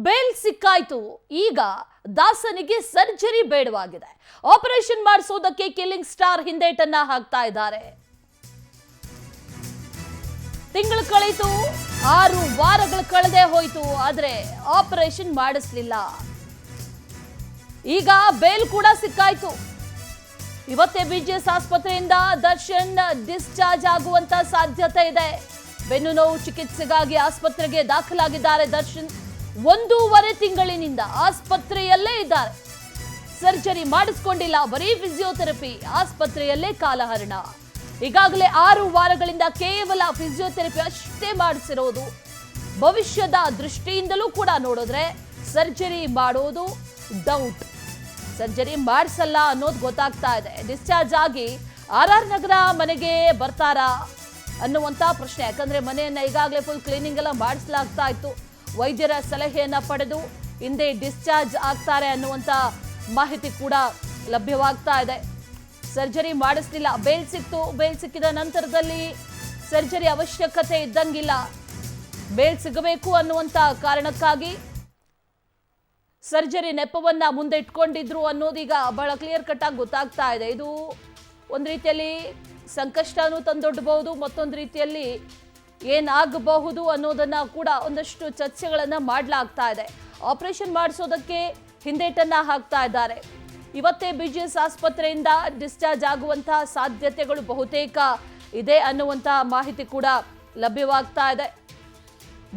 Bale ಸಿಕ್ಕಾಯ್ತು. ಈಗ ದಾಸನಿಗೆ surgery ಬೇಡವಾಗಿದೆ. Operation ಮಾಡಿಸೋದಕ್ಕೆ killing star ಹಿಂದೇಟನ್ನ ಹಾಕ್ತಾ ಇದ್ದಾರೆ. ತಿಂಗಳು ಕಳೆಯಿತು, 6 ವಾರಗಳು ಕಳೆದೇ ಹೋಯಿತು, ಆದ್ರೆ ಆಪರೇಷನ್ ಮಾಡಿಸ್ಲಿಲ್ಲ. ಈಗ ಬೇಲ್ ಕೂಡ ಸಿಕ್ಕಾಯ್ತು. ಇವತ್ತೇ ಬಿಜಿಎಸ್ ಆಸ್ಪತ್ರೆಯಿಂದ ದರ್ಶನ್ ಡಿಸ್ಚಾರ್ಜ್ ಆಗುವಂತ ಸಾಧ್ಯತೆ ಇದೆ. ಬೆನ್ನು ನೋವು ಚಿಕಿತ್ಸೆಗಾಗಿ ಆಸ್ಪತ್ರೆಗೆ ದಾಖಲಾಗಿದ್ದಾರೆ ದರ್ಶನ್. 1.5 ತಿಂಗಳಿನಿಂದ ಆಸ್ಪತ್ರೆಯಲ್ಲೇ ಇದ್ದಾರೆ. ಸರ್ಜರಿ ಮಾಡಿಸ್ಕೊಂಡಿಲ್ಲ, ಬರೀ ಫಿಸಿಯೋಥೆರಪಿ, ಆಸ್ಪತ್ರೆಯಲ್ಲೇ ಕಾಲಹರಣ. ಈಗಾಗಲೇ 6 ವಾರಗಳಿಂದ ಕೇವಲ ಫಿಸಿಯೋಥೆರಪಿ ಅಷ್ಟೇ ಮಾಡಿಸಿರೋದು. ಭವಿಷ್ಯದ ದೃಷ್ಟಿಯಿಂದಲೂ ಕೂಡ ನೋಡಿದ್ರೆ ಸರ್ಜರಿ ಮಾಡೋದು ಡೌಟ್. ಸರ್ಜರಿ ಮಾಡಿಸಲ್ಲ ಅನ್ನೋದು ಗೊತ್ತಾಗ್ತಾ ಇದೆ. ಡಿಸ್ಚಾರ್ಜ್ ಆಗಿ RR ನಗರ ಮನೆಗೆ ಬರ್ತಾರಾ ಅನ್ನುವಂತ ಪ್ರಶ್ನೆ. ಯಾಕಂದ್ರೆ ಮನೆಯನ್ನ ಈಗಾಗಲೇ ಫುಲ್ ಕ್ಲೀನಿಂಗ್ ಎಲ್ಲ ಮಾಡಿಸಲಾಗ್ತಾ ಇತ್ತು. ವೈದ್ಯರ ಸಲಹೆಯನ್ನ ಪಡೆದು ಹಿಂದೆ ಡಿಸ್ಚಾರ್ಜ್ ಆಗ್ತಾರೆ ಅನ್ನುವಂತ ಮಾಹಿತಿ ಕೂಡ ಲಭ್ಯವಾಗ್ತಾ ಇದೆ. ಸರ್ಜರಿ ಮಾಡಿಸ್ಲಿಲ್ಲ, ಬೇಲ್ ಸಿಕ್ತು. ಬೇಲ್ ಸಿಕ್ಕಿದ ನಂತರದಲ್ಲಿ ಸರ್ಜರಿ ಅವಶ್ಯಕತೆ ಇದ್ದಂಗಿಲ್ಲ. ಬೇಲ್ ಸಿಗಬೇಕು ಅನ್ನುವಂತ ಕಾರಣಕ್ಕಾಗಿ ಸರ್ಜರಿ ನೆಪವನ್ನ ಮುಂದೆ ಇಟ್ಕೊಂಡಿದ್ರು ಅನ್ನೋದೀಗ ಬಹಳ ಕ್ಲಿಯರ್ ಕಟ್ ಆಗಿ ಗೊತ್ತಾಗ್ತಾ ಇದೆ. ಇದು ಒಂದು ರೀತಿಯಲ್ಲಿ ಸಂಕಷ್ಟನೂ ತಂದೊಡ್ಡಬಹುದು, ಮತ್ತೊಂದು ರೀತಿಯಲ್ಲಿ ಏನಾಗಬಹುದು ಅನ್ನೋದನ್ನ ಕೂಡ ಒಂದಷ್ಟು ಚರ್ಚೆಗಳನ್ನ ಮಾಡಲಾಗ್ತಾ ಇದೆ. ಆಪರೇಷನ್ ಮಾಡಿಸೋದಕ್ಕೆ ಹಿಂದೇಟನ್ನ ಹಾಕ್ತಾ ಇದ್ದಾರೆ. ಇವತ್ತೇ ಬಿಜಿಎಸ್ ಆಸ್ಪತ್ರೆಯಿಂದ ಡಿಸ್ಚಾರ್ಜ್ ಆಗುವಂತಹ ಸಾಧ್ಯತೆಗಳು ಬಹುತೇಕ ಇದೆ ಅನ್ನುವಂತ ಮಾಹಿತಿ ಕೂಡ ಲಭ್ಯವಾಗ್ತಾ ಇದೆ.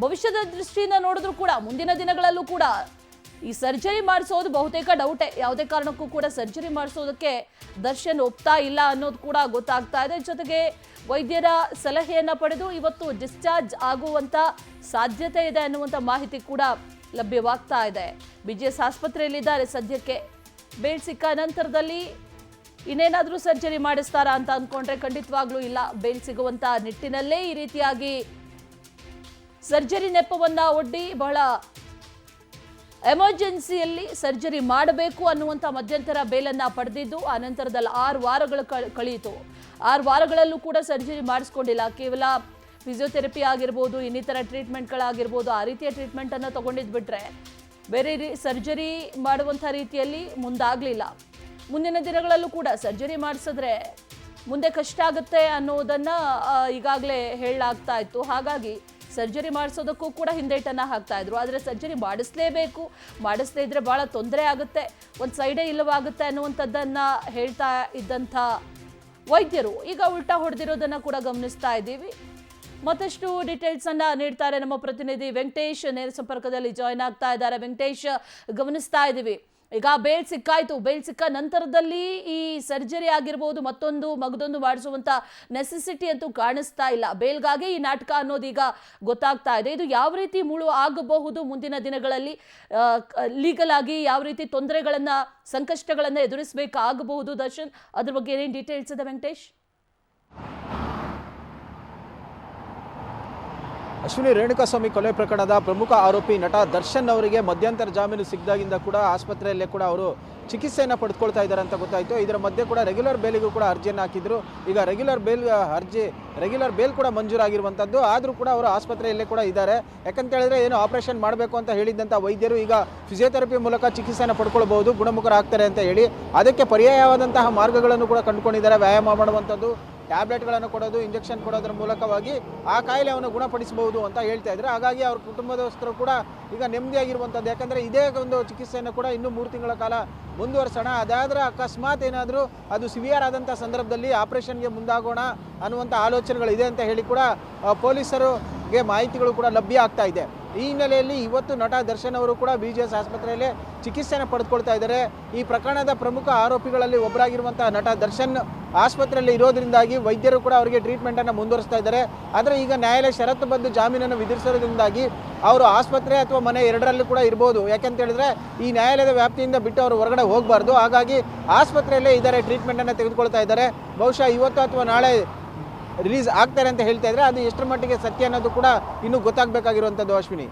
ಭವಿಷ್ಯದ ದೃಷ್ಟಿಯಿಂದ ನೋಡಿದ್ರು ಕೂಡ ಮುಂದಿನ ದಿನಗಳಲ್ಲೂ ಕೂಡ ಈ ಸರ್ಜರಿ ಮಾಡಿಸೋದು ಬಹುತೇಕ ಡೌಟೇ. ಯಾವುದೇ ಕಾರಣಕ್ಕೂ ಕೂಡ ಸರ್ಜರಿ ಮಾಡಿಸೋದಕ್ಕೆ ದರ್ಶನ್ ಒಪ್ತಾ ಇಲ್ಲ ಅನ್ನೋದು ಕೂಡ ಗೊತ್ತಾಗ್ತಾ ಇದೆ. ಜೊತೆಗೆ ವೈದ್ಯರ ಸಲಹೆಯನ್ನ ಪಡೆದು ಇವತ್ತು ಡಿಸ್ಚಾರ್ಜ್ ಆಗುವಂತ ಸಾಧ್ಯತೆ ಇದೆ ಅನ್ನುವಂಥ ಮಾಹಿತಿ ಕೂಡ ಲಭ್ಯವಾಗ್ತಾ ಇದೆ. ಬಿಜಿಎಸ್ ಆಸ್ಪತ್ರೆಯಲ್ಲಿದ್ದಾರೆ ಸದ್ಯಕ್ಕೆ. ಬೇಲ್ ಸಿಕ್ಕ ನಂತರದಲ್ಲಿ ಇನ್ನೇನಾದರೂ ಸರ್ಜರಿ ಮಾಡಿಸ್ತಾರಾ ಅಂತ ಅಂದ್ಕೊಂಡ್ರೆ ಖಂಡಿತವಾಗ್ಲೂ ಇಲ್ಲ. ಬೇಲ್ ಸಿಗುವಂತ ನಿಟ್ಟಿನಲ್ಲೇ ಈ ರೀತಿಯಾಗಿ ಸರ್ಜರಿ ನೆಪವನ್ನ ಒಡ್ಡಿ ಬಹಳ ಎಮರ್ಜೆನ್ಸಿಯಲ್ಲಿ ಸರ್ಜರಿ ಮಾಡಬೇಕು ಅನ್ನುವಂಥ ಮಧ್ಯಂತರ ಬೇಲನ್ನ ಪಡೆದಿದ್ದು. ಆ ನಂತರದಲ್ಲಿ 6 ವಾರಗಳು ಕಳೆಯಿತು. 6 ವಾರಗಳಲ್ಲೂ ಕೂಡ ಸರ್ಜರಿ ಮಾಡಿಸ್ಕೊಂಡಿಲ್ಲ. ಕೇವಲ ಫಿಸಿಯೋಥೆರಪಿ ಆಗಿರ್ಬೋದು, ಇನ್ನಿತರ ಟ್ರೀಟ್ಮೆಂಟ್ಗಳಾಗಿರ್ಬೋದು, ಆ ರೀತಿಯ ಟ್ರೀಟ್ಮೆಂಟನ್ನು ತಗೊಂಡಿದ್ದು ಬಿಟ್ರೆ ಬೇರೆ ಸರ್ಜರಿ ಮಾಡುವಂಥ ರೀತಿಯಲ್ಲಿ ಮುಂದಾಗಲಿಲ್ಲ. ಮುಂದಿನ ದಿನಗಳಲ್ಲೂ ಕೂಡ ಸರ್ಜರಿ ಮಾಡಿಸಿದ್ರೆ ಮುಂದೆ ಕಷ್ಟ ಆಗುತ್ತೆ ಅನ್ನೋದನ್ನು ಈಗಾಗಲೇ ಹೇಳಲಾಗ್ತಾ ಇತ್ತು. ಹಾಗಾಗಿ ಸರ್ಜರಿ ಮಾಡಿಸೋದಕ್ಕೂ ಕೂಡ ಹಿಂದೇಟನ್ನ ಹಾಕ್ತಾ ಇದ್ರು. ಆದರೆ ಸರ್ಜರಿ ಮಾಡಿಸ್ಲೇಬೇಕು, ಮಾಡಿಸದೇ ಇದ್ರೆ ಬಹಳ ತೊಂದರೆ ಆಗುತ್ತೆ, ಒಂದು ಸೈಡೇ ಇಲ್ಲವಾಗುತ್ತೆ ಅನ್ನುವಂಥದ್ದನ್ನು ಹೇಳ್ತಾ ಇದ್ದಂಥ ವೈದ್ಯರು ಈಗ ಉಲ್ಟಾ ಹೊಡೆದಿರೋದನ್ನು ಕೂಡ ಗಮನಿಸ್ತಾ ಇದ್ದೀವಿ. ಮತ್ತಷ್ಟು ಡೀಟೇಲ್ಸ್ ಅನ್ನ ನೀಡ್ತಾರೆ ನಮ್ಮ ಪ್ರತಿನಿಧಿ ವೆಂಕಟೇಶ್. ನೇರ ಸಂಪರ್ಕದಲ್ಲಿ ಜಾಯ್ನ್ ಆಗ್ತಾ ಇದ್ದಾರೆ. ವೆಂಕಟೇಶ್, ಗಮನಿಸ್ತಾ ಇದ್ದೀವಿ ಈಗ ಬೇಲ್ ಸಿಕ್ಕಾಯ್ತು. ಬೇಲ್ ಸಿಕ್ಕ ನಂತರದಲ್ಲಿ ಈ ಸರ್ಜರಿ ಆಗಿರ್ಬೋದು, ಮಗದೊಂದು ಮಾಡಿಸುವಂತ ನೆಸೆಸಿಟಿ ಅಂತೂ ಕಾಣಿಸ್ತಾ ಇಲ್ಲ. ಬೇಲ್ಗಾಗಿ ಈ ನಾಟಕ ಅನ್ನೋದೀಗ ಗೊತ್ತಾಗ್ತಾ ಇದೆ. ಇದು ಯಾವ ರೀತಿ ಮುಳು ಆಗಬಹುದು ಮುಂದಿನ ದಿನಗಳಲ್ಲಿ, ಲೀಗಲ್ ಆಗಿ ಯಾವ ರೀತಿ ತೊಂದರೆಗಳನ್ನ, ಸಂಕಷ್ಟಗಳನ್ನ ಎದುರಿಸಬೇಕಾಗಬಹುದು ದರ್ಶನ್, ಅದ್ರ ಬಗ್ಗೆ ಏನೇನು ಡೀಟೇಲ್ಸ್ ಇದೆ ವೆಂಕಟೇಶ್? ಅಶ್ವಿನಿ, ರೇಣುಕಾಸ್ವಾಮಿ ಕೊಲೆ ಪ್ರಕರಣದ ಪ್ರಮುಖ ಆರೋಪಿ ನಟ ದರ್ಶನ್ ಅವರಿಗೆ ಮಧ್ಯಂತರ ಜಾಮೀನು ಸಿಕ್ಕಿದಾಗಿಂದ ಕೂಡ ಆಸ್ಪತ್ರೆಯಲ್ಲೇ ಕೂಡ ಅವರು ಚಿಕಿತ್ಸೆಯನ್ನು ಪಡೆದುಕೊಳ್ತಾ ಇದ್ದಾರೆ ಅಂತ ಗೊತ್ತಾಯಿತು. ಇದರ ಮಧ್ಯೆ ಕೂಡ ರೆಗ್ಯುಲರ್ ಬೇಲಿಗೂ ಕೂಡ ಅರ್ಜಿಯನ್ನು ಹಾಕಿದ್ರು. ಈಗ ರೆಗ್ಯುಲರ್ ಬೇಲ್ ಕೂಡ ಮಂಜೂರಾಗಿರುವಂಥದ್ದು. ಆದರೂ ಕೂಡ ಅವರು ಆಸ್ಪತ್ರೆಯಲ್ಲೇ ಕೂಡ ಇದ್ದಾರೆ. ಯಾಕಂತ ಹೇಳಿದ್ರೆ ಏನು ಆಪರೇಷನ್ ಮಾಡಬೇಕು ಅಂತ ಹೇಳಿದ್ದಂಥ ವೈದ್ಯರು ಈಗ ಫಿಸಿಯೋಥೆರಪಿ ಮೂಲಕ ಚಿಕಿತ್ಸೆಯನ್ನು ಪಡ್ಕೊಳ್ಬಹುದು, ಗುಣಮುಖರಾಗ್ತಾರೆ ಅಂತ ಹೇಳಿ ಅದಕ್ಕೆ ಪರ್ಯಾಯವಾದಂತಹ ಮಾರ್ಗಗಳನ್ನು ಕೂಡ ಕಂಡುಕೊಂಡಿದ್ದಾರೆ. ವ್ಯಾಯಾಮ ಮಾಡುವಂಥದ್ದು, ಟ್ಯಾಬ್ಲೆಟ್ಗಳನ್ನು ಕೊಡೋದು, ಇಂಜೆಕ್ಷನ್ ಕೊಡೋದ್ರ ಮೂಲಕವಾಗಿ ಆ ಕಾಯಿಲೆಯನ್ನು ಗುಣಪಡಿಸಬಹುದು ಅಂತ ಹೇಳ್ತಾ ಇದ್ದಾರೆ. ಹಾಗಾಗಿ ಅವ್ರ ಕುಟುಂಬದಸ್ಥರು ಕೂಡ ಈಗ ನೆಮ್ಮದಿಯಾಗಿರುವಂಥದ್ದು. ಯಾಕಂದರೆ ಇದೇ ಒಂದು ಚಿಕಿತ್ಸೆಯನ್ನು ಕೂಡ ಇನ್ನೂ 3 ತಿಂಗಳ ಕಾಲ ಮುಂದುವರಿಸೋಣ, ಅದಾದರೆ ಅಕಸ್ಮಾತ್ ಏನಾದರೂ ಅದು ಸಿವಿಯರ್ ಆದಂಥ ಸಂದರ್ಭದಲ್ಲಿ ಆಪರೇಷನ್ಗೆ ಮುಂದಾಗೋಣ ಅನ್ನುವಂಥ ಆಲೋಚನೆಗಳಿದೆ ಅಂತ ಹೇಳಿ ಕೂಡ ಪೊಲೀಸರಿಗೆ ಮಾಹಿತಿಗಳು ಕೂಡ ಲಭ್ಯ ಆಗ್ತಾ ಇದೆ. ಈ ಹಿನ್ನೆಲೆಯಲ್ಲಿ ಇವತ್ತು ನಟ ದರ್ಶನ್ ಅವರು ಕೂಡ ಬಿಜಿಎಸ್ ಆಸ್ಪತ್ರೆಯಲ್ಲಿ ಚಿಕಿತ್ಸೆಯನ್ನು ಪಡೆದುಕೊಳ್ತಾ ಇದ್ದಾರೆ. ಈ ಪ್ರಕರಣದ ಪ್ರಮುಖ ಆರೋಪಿಗಳಲ್ಲಿ ಒಬ್ಬರಾಗಿರುವಂತಹ ನಟ ದರ್ಶನ್ ಆಸ್ಪತ್ರೆಯಲ್ಲಿ ಇರೋದ್ರಿಂದಾಗಿ ವೈದ್ಯರು ಕೂಡ ಅವರಿಗೆ ಟ್ರೀಟ್ಮೆಂಟನ್ನು ಮುಂದುವರಿಸ್ತಾ ಇದ್ದಾರೆ. ಆದರೆ ಈಗ ನ್ಯಾಯಾಲಯ ಷರತ್ತುಬದ್ಧ ಜಾಮೀನನ್ನು ವಿಧಿಸಿರೋದ್ರಿಂದಾಗಿ ಅವರು ಆಸ್ಪತ್ರೆ ಅಥವಾ ಮನೆ ಎರಡರಲ್ಲೂ ಕೂಡ ಇರ್ಬೋದು. ಯಾಕಂತ ಹೇಳಿದ್ರೆ ಈ ನ್ಯಾಯಾಲಯದ ವ್ಯಾಪ್ತಿಯಿಂದ ಬಿಟ್ಟು ಅವರು ಹೊರಗಡೆ ಹೋಗಬಾರ್ದು. ಹಾಗಾಗಿ ಆಸ್ಪತ್ರೆಯಲ್ಲೇ ಇದ್ದಾರೆ, ಟ್ರೀಟ್ಮೆಂಟನ್ನು ತೆಗೆದುಕೊಳ್ತಾ ಇದ್ದಾರೆ. ಬಹುಶಃ ಇವತ್ತು ಅಥವಾ ನಾಳೆ ರಿಲೀಸ್ ಆಗ್ತಾರೆ ಅಂತ ಹೇಳ್ತಾ ಇದ್ದಾರೆ. ಅದು ಎಷ್ಟರ ಮಟ್ಟಿಗೆ ಸತ್ಯ ಅನ್ನೋದು ಕೂಡ ಇನ್ನೂ ಗೊತ್ತಾಗಬೇಕಾಗಿರುವಂಥದ್ದು ಅಶ್ವಿನಿ.